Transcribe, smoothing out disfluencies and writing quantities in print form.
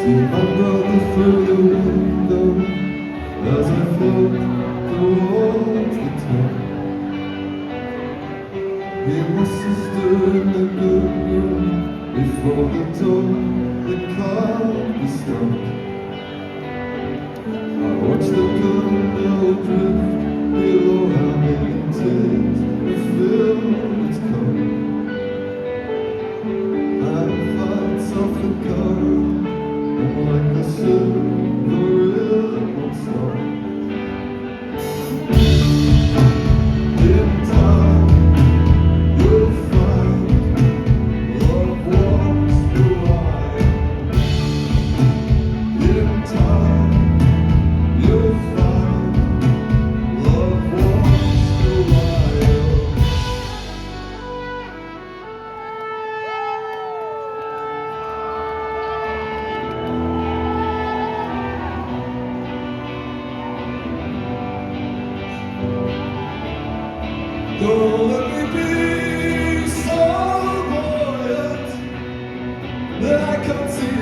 See my brother through the window as I float towards the top. Hear my sister in the good room before the door that can't be stopped. I watch the good mill drift below Hamilton to fill its cup. And fights off the current, and like a silver it won't stop. In time you'll find love walks the line. In time you'll find love walks the line. Don't let me be so buoyant that I can't see